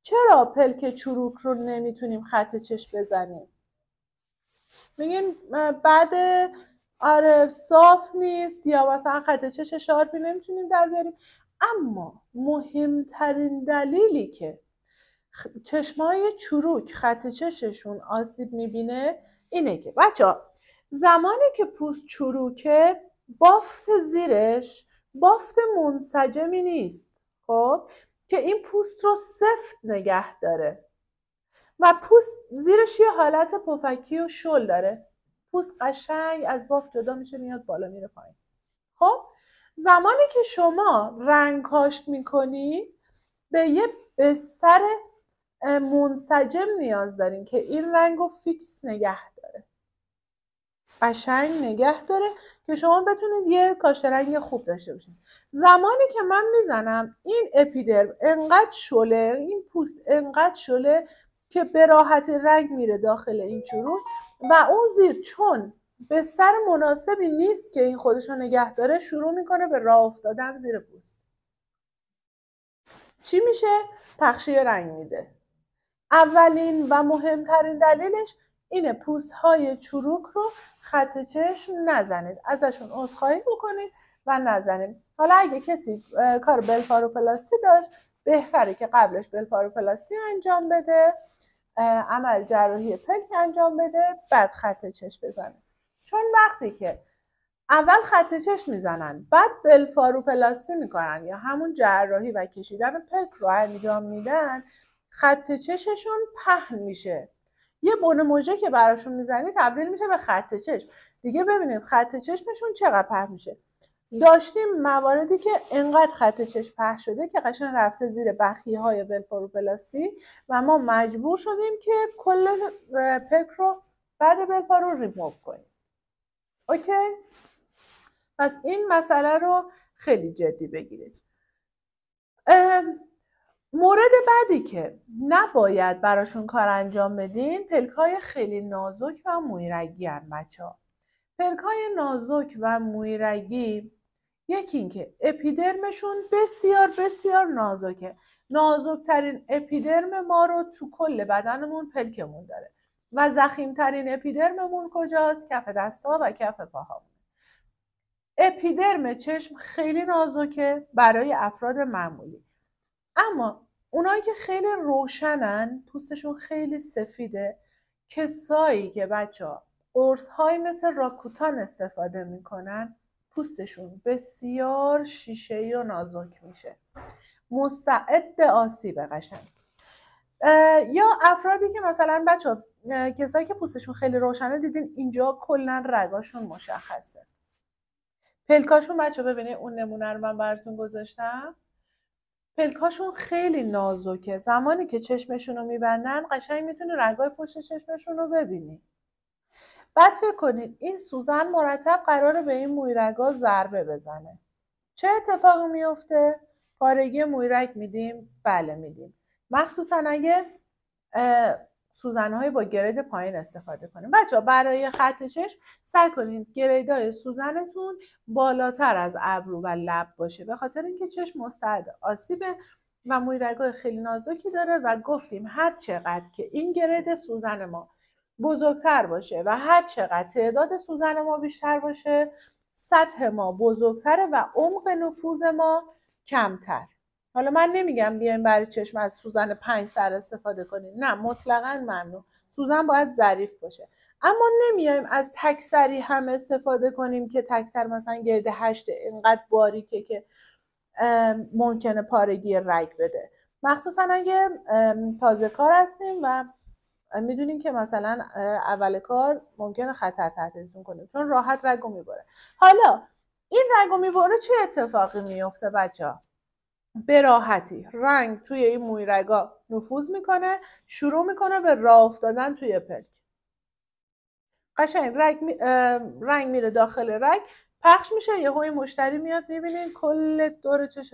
چرا پلک چروک رو نمیتونیم خط چشم بزنیم؟ میگین بعد آره صاف نیست یا مثلا خط چشم شارپی نمیتونیم در بیاریم. اما مهمترین دلیلی که چشمای چروک خط چشمشون آسیب میبینه اینه که بچه‌ها زمانی که پوست چروکه بافت زیرش بافت منسجمی نیست، خب که این پوست رو سفت نگه داره و پوست زیرش یه حالت پفکی و شل داره. پوست قشنگ از بافت جدا میشه میاد بالا میره پایین. خب زمانی که شما رنگ کاشت میکنی به یه بستر منسجم نیاز دارین که این رنگ رو فیکس نگه داره، قشنگ نگه داره که شما بتونید یه کاشت رنگ خوب داشته باشین. زمانی که من میزنم این اپیدرم انقدر شله، این پوست انقدر شله که به راحتی رنگ میره داخل این چروک و اون زیر چون بستر مناسبی نیست که این خودش رو نگه داره شروع میکنه به راه افتادن زیر پوست. چی میشه؟ پخشی رنگ میده. اولین و مهمترین دلیلش اینه پوست های چروک رو خط چشم نزنید، ازشون عذرخواهی بکنید و نزنید. حالا اگه کسی کار بلفاروپلاستی داشت بهتره که قبلش بلفاروپلاستی انجام بده، عمل جراحی پلک انجام بده، بعد خط چشم بزنه. چون وقتی که اول خط چشم میزنن بعد بلفاروپلاستی میکنن یا همون جراحی و کشیدن پلک رو انجام میدن، خط چشمشون پهن میشه. یه بن موژه که براشون میزنی تبدیل میشه به خط چشم. دیگه ببینید خط چشمشون چقدر پهن میشه. داشتیم مواردی که انقدر خط چشم پهن شده که قشنگ رفته زیر بخیه های بلفاروپلاستی و ما مجبور شدیم که کل پلک رو بعد بلفارو ریموو کنیم. اوکی؟ پس این مسئله رو خیلی جدی بگیرید. مورد بعدی که نباید براشون کار انجام بدین پلک‌های خیلی نازک و مویرگی هستند بچه‌ها. پلک‌های نازک و مویرگی یکی این که اپیدرمشون بسیار بسیار نازکه. نازکترین اپیدرم ما رو تو کل بدنمون پلکمون داره و ضخیم‌ترین اپیدرممون کجاست؟ کف دست‌ها و کف پاهامون. اپیدرم چشم خیلی نازکه برای افراد معمولی، اما اونایی که خیلی روشنن پوستشون خیلی سفیده، کسایی که بچه‌ها قرص‌های مثل راکوتان استفاده میکنن پوستشون بسیار شیشه‌ای و نازک میشه، مستعد آسیب قشنگ. یا افرادی که مثلا بچه‌ها کسایی که پوستشون خیلی روشنه دیدین اینجا کلا رگاشون مشخصه. پلکاشون بچه ببینید اون نمونه رو من براتون گذاشتم، پلکاشون خیلی نازکه. زمانی که چشمشون رو میبندن قشنگ میتونی رگای پشت چشمشون رو ببینی. بعد فکر کنید این سوزن مرتب قراره به این مویرگا ضربه بزنه. چه اتفاقی میفته؟ پارگی مویرگ میدیم؟ بله میدیم. مخصوصا اگه سوزن‌های با گرید پایین استفاده کنیم. بچه‌ها برای خط چشم سعی کنید گریدای سوزنتون بالاتر از ابرو و لب باشه، به خاطر اینکه چشم مستعد آسیبه و مویرگای خیلی نازکی داره و گفتیم هر چقدر که این گرید سوزن ما بزرگتر باشه و هر چقدر تعداد سوزن ما بیشتر باشه سطح ما بزرگتره و عمق نفوذ ما کمتر. حالا من نمیگم بیایم برای چشم از سوزن 5 سر استفاده کنیم، نه مطلقاً ممنوع، سوزن باید ظریف باشه، اما نمیایم از تک سری هم استفاده کنیم که تک سر مثلا گرد 8 اینقدر باریکه که ممکنه پارگی رگ بده، مخصوصا اگه تازه کار هستیم و میدونیم که مثلا اول کار ممکنه خطر تهدیدتون کنه چون راحت رگو میبره. حالا این رگو میبره چه اتفاقی میفته بچه‌ها؟ به راحتی رنگ توی این مویرگا نفوذ میکنه، شروع میکنه به راه افتادن توی پلک. قشنگ رنگ میره داخل رگ، پخش میشه، یهو این مشتری میاد میبینین کل دور چشش